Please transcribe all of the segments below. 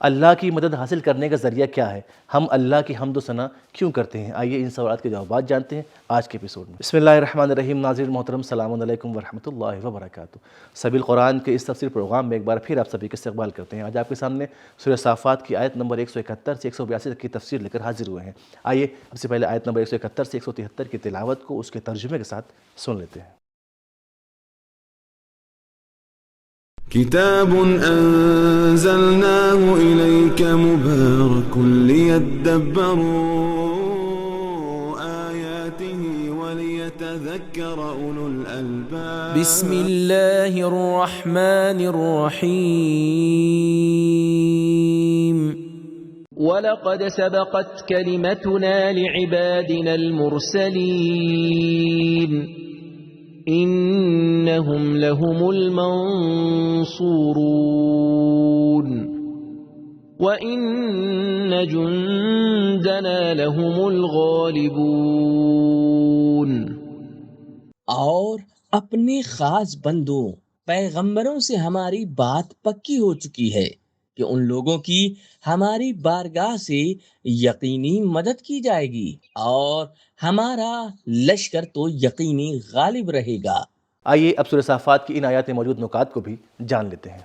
اللہ کی مدد حاصل کرنے کا ذریعہ کیا ہے؟ ہم اللہ کی حمد و ثنا کیوں کرتے ہیں؟ آئیے ان سوالات کے جوابات جانتے ہیں آج کے ایپیسوڈ میں۔ بسم اللہ الرحمن الرحیم۔ ناظرین محترم، السلام علیکم ورحمۃ اللہ وبرکاتہ۔ سبیل قرآن کے اس تفسیر پروگرام میں ایک بار پھر آپ سبھی کا استقبال کرتے ہیں۔ آج آپ کے سامنے سورہ صافات کی آیت نمبر 171 سے 182 تک کی تفسیر لے کر حاضر ہوئے ہیں۔ آئیے سب سے پہلے آیت نمبر 171 سے 173 کی تلاوت کو اس کے ترجمے کے ساتھ سن لیتے ہیں۔ كتاب أنزلناه إليك مبارك ليدبروا آياته وليتذكر أولو الألباب بسم الله الرحمن الرحيم ولقد سبقت كلمتنا لعبادنا المرسلين إنهم لهم المنصورون وإن جندنا لهم الغالبون۔ اور اپنے خاص بندوں پیغمبروں سے ہماری بات پکی ہو چکی ہے کہ ان لوگوں کی ہماری بارگاہ سے یقینی مدد کی جائے گی اور ہمارا لشکر تو یقینی غالب رہے گا۔ آئیے اب سورہ صافات کی ان آیات میں موجود نکات کو بھی جان لیتے ہیں۔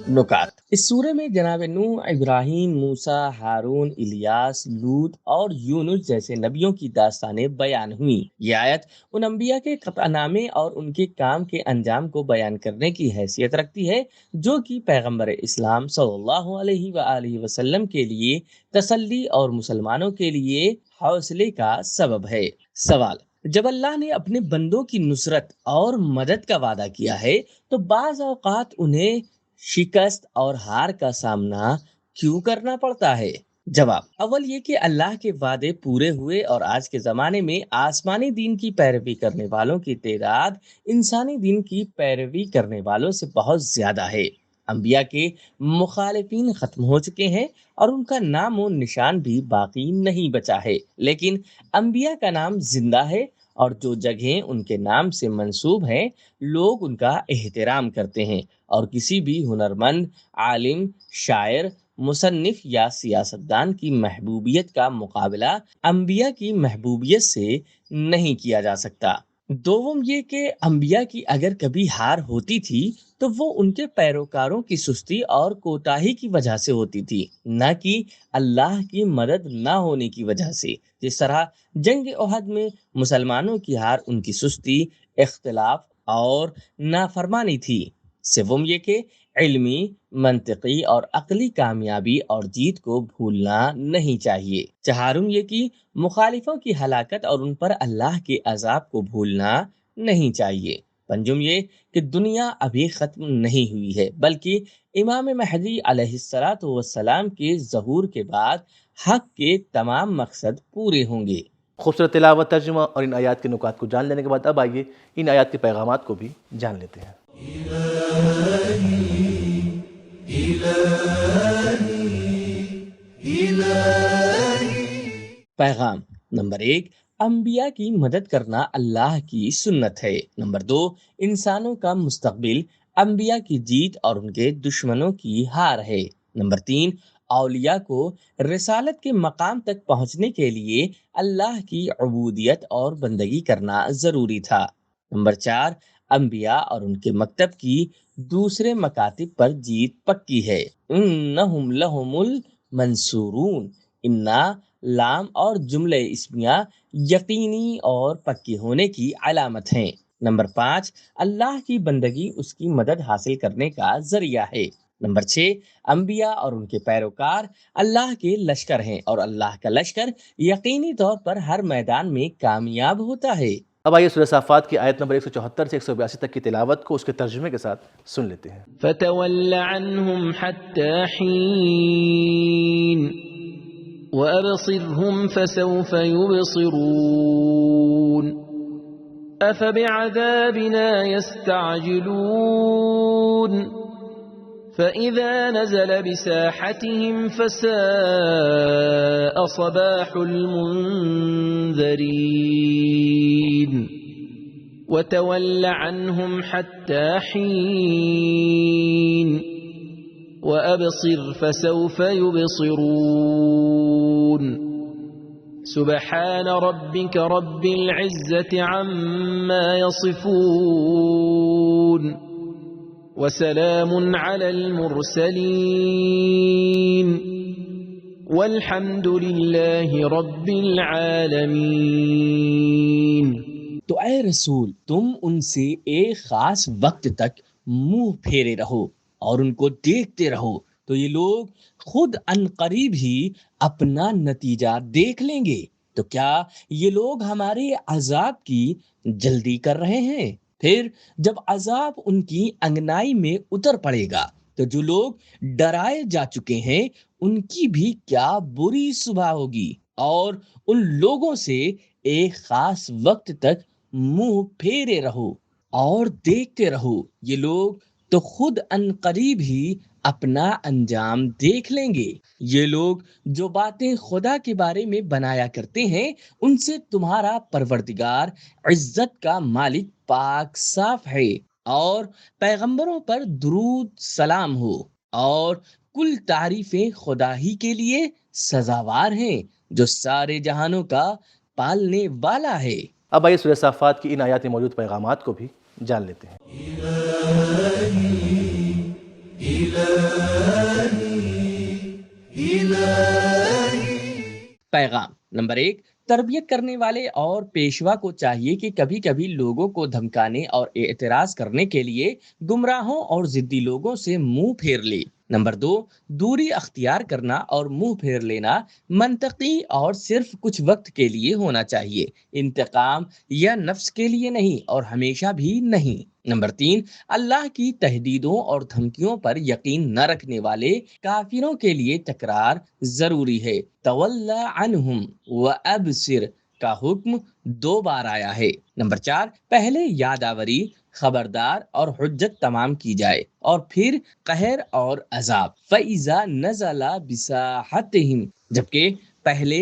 نکات اس سورہ میں جناب نوح، ابراہیم، موسیٰ، ہارون، الیاس، لوط اور یونس جیسے نبیوں کی داستانیں بیان ہوئیں۔ یہ آیت ان انبیاء کے قطع نامے اور ان کے کام کے انجام کو بیان کرنے کی حیثیت رکھتی ہے، جو کہ پیغمبر اسلام صلی اللہ علیہ وآلہ وسلم کے لیے تسلی اور مسلمانوں کے لیے حوصلے کا سبب ہے۔ سوال: جب اللہ نے اپنے بندوں کی نصرت اور مدد کا وعدہ کیا ہے تو بعض اوقات انہیں شکست اور ہار کا سامنا کیوں کرنا پڑتا ہے؟ جواب: اول یہ کہ اللہ کے وعدے پورے ہوئے اور آج کے زمانے میں آسمانی دین کی پیروی کرنے والوں کی تعداد انسانی دین کی پیروی کرنے والوں سے بہت زیادہ ہے۔ انبیاء کے مخالفین ختم ہو چکے ہیں اور ان کا نام و نشان بھی باقی نہیں بچا ہے، لیکن انبیاء کا نام زندہ ہے اور جو جگہیں ان کے نام سے منسوب ہیں لوگ ان کا احترام کرتے ہیں، اور کسی بھی ہنرمند، عالم، شاعر، مصنف یا سیاستدان کی محبوبیت کا مقابلہ انبیاء کی محبوبیت سے نہیں کیا جا سکتا۔ دوم یہ کہ انبیاء کی اگر کبھی ہار ہوتی تھی تو وہ ان کے پیروکاروں کی سستی اور کوتاہی کی وجہ سے ہوتی تھی، نہ کہ اللہ کی مدد نہ ہونے کی وجہ سے۔ جس طرح جنگ احد میں مسلمانوں کی ہار ان کی سستی، اختلاف اور نافرمانی تھی۔ سوم یہ کہ علمی، منطقی اور عقلی کامیابی اور جیت کو بھولنا نہیں چاہیے۔ چہارم یہ کہ مخالفوں کی ہلاکت اور ان پر اللہ کے عذاب کو بھولنا نہیں چاہیے۔ پنجم یہ کہ دنیا ابھی ختم نہیں ہوئی ہے، بلکہ امام مہدی علیہ السلام کے ظہور کے بعد حق کے تمام مقصد پورے ہوں گے۔ خوبصورت تلاوت، ترجمہ اور ان آیات کے نکات کو جان لینے کے بعد اب آئیے ان آیات کے پیغامات کو بھی جان لیتے ہیں۔ پیغام نمبر 1: انبیاء کی مدد کرنا اللہ کی سنت ہے۔ نمبر 2: انسانوں کا مستقبل انبیاء کی جیت اور ان کے دشمنوں کی ہار ہے۔ نمبر 3: اولیاء کو رسالت کے مقام تک پہنچنے کے لیے اللہ کی عبودیت اور بندگی کرنا ضروری تھا۔ نمبر 4: انبیاء اور ان کے مکتب کی دوسرے مکاتب پر جیت پکی ہے۔ انہم لہم المنصورون، انا، لام اور جملہ اسمیہ یقینی اور پکی ہونے کی علامت ہیں۔ نمبر 5: اللہ کی بندگی اس کی مدد حاصل کرنے کا ذریعہ ہے۔ نمبر 6: انبیاء اور ان کے پیروکار اللہ کے لشکر ہیں اور اللہ کا لشکر یقینی طور پر ہر میدان میں کامیاب ہوتا ہے۔ اب آئیے سورہ صافات کی آیت نمبر 174 سے 182 تک کی تلاوت کو اس کے ترجمے کے ساتھ سن لیتے ہیں۔ فتول عنهم حتى حين وأبصرهم فسوف يبصرون أفبعذابنا يستعجلون فإذا نزل بساحتهم فساء صباح المنذرين وتول عنهم حتى حين وأبصر فسوف يبصرون سبحان ربك رب العزة عما يصفون وسلام على المرسلين والحمد لله رب العالمين۔ تو اے رسول تم ان سے ایک خاص وقت تک منہ پھیرے رہو اور ان کو دیکھتے رہو تو یہ لوگ خود عنقریب ہی اپنا نتیجہ دیکھ لیں گے۔ تو کیا یہ لوگ ہمارے عذاب کی جلدی کر رہے ہیں؟ پھر جب عذاب ان کی انگنائی میں اتر پڑے گا تو جو لوگ ڈرائے جا چکے ہیں ان کی بھی کیا بری صبح ہوگی۔ اور ان لوگوں سے ایک خاص وقت تک منہ پھیرے رہو اور دیکھتے رہو، یہ لوگ تو خود عنقریب ہی اپنا انجام دیکھ لیں گے۔ یہ لوگ جو باتیں خدا کے بارے میں بنایا کرتے ہیں ان سے تمہارا پروردگار عزت کا مالک پاک صاف ہے، اور پیغمبروں پر درود سلام ہو، اور کل تعریفیں خدا ہی کے لیے سزاوار ہیں جو سارے جہانوں کا پالنے والا ہے۔ اب آئیے سورہ صافات کی ان آیات میں موجود پیغامات کو بھی جان لیتے ہیں۔ پیغام نمبر 1، تربیت کرنے والے اور پیشوا کو چاہیے کہ کبھی کبھی لوگوں کو دھمکانے اور اعتراض کرنے کے لیے گمراہوں اور ضدی لوگوں سے منہ پھیر لے۔ نمبر 2، دوری اختیار کرنا اور منہ پھیر لینا منطقی اور صرف کچھ وقت کے لیے ہونا چاہیے، انتقام یا نفس کے لیے نہیں اور ہمیشہ بھی نہیں۔ نمبر 3، اللہ کی تہدیدوں اور دھمکیوں پر یقین نہ رکھنے والے کافروں کے لیے تکرار ضروری ہے۔ تولی عنہم وابصر کا حکم 2 بار آیا ہے۔ نمبر 4، پہلے یادآوری، خبردار اور حجت تمام کی جائے اور پھر قہر اور عذاب۔ فَإِذَا نَزَلَ بِسَاحَتِهِمْ، جبکہ پہلے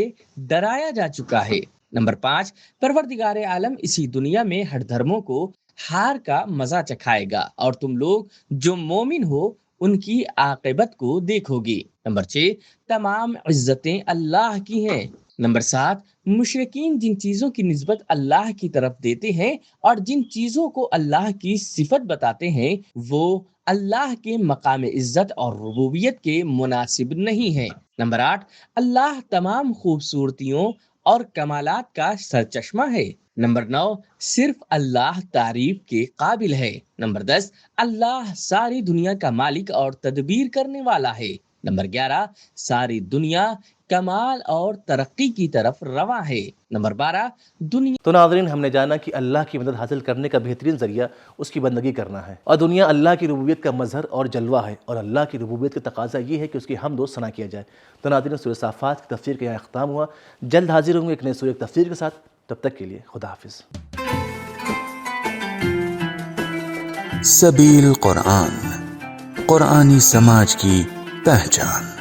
ڈرایا جا چکا ہے۔ نمبر 5، پروردگار عالم اسی دنیا میں ہر دھرموں کو ہار کا مزہ چکھائے گا اور تم لوگ جو مومن ہو ان کی عاقبت کو دیکھو گے۔ نمبر 6، تمام عزتیں اللہ کی ہیں۔ نمبر 7، مشرکین جن چیزوں کی نسبت اللہ کی طرف دیتے ہیں اور جن چیزوں کو اللہ کی صفت بتاتے ہیں وہ اللہ کے مقام عزت اور ربوبیت کے مناسب نہیں ہیں۔ نمبر 8، اللہ تمام خوبصورتیوں اور کمالات کا سرچشمہ ہے۔ نمبر 9، صرف اللہ تعریف کے قابل ہے۔ نمبر 10، اللہ ساری دنیا کا مالک اور تدبیر کرنے والا ہے۔ نمبر 11، ساری دنیا کمال اور ترقی کی طرف رواں ہے۔ نمبر 12، دنیا۔ تو ناظرین، ہم نے جانا کہ اللہ کی مدد حاصل کرنے کا بہترین ذریعہ اس کی بندگی کرنا ہے، اور دنیا اللہ کی ربوبیت کا مظہر اور جلوہ ہے، اور اللہ کی ربوبیت کا تقاضا یہ ہے کہ اس کی حمد و ثنا کیا جائے۔ تو ناظرین، سورہ صافات کی تفسیر کا یہاں اختتام ہوا۔ جلد حاضر ہوں گے ایک نئے سورہ کی تفسیر کے ساتھ، تب تک کے لیے خدا حافظ۔ سبیل قرآن، قرآنی سماج کی پہچان۔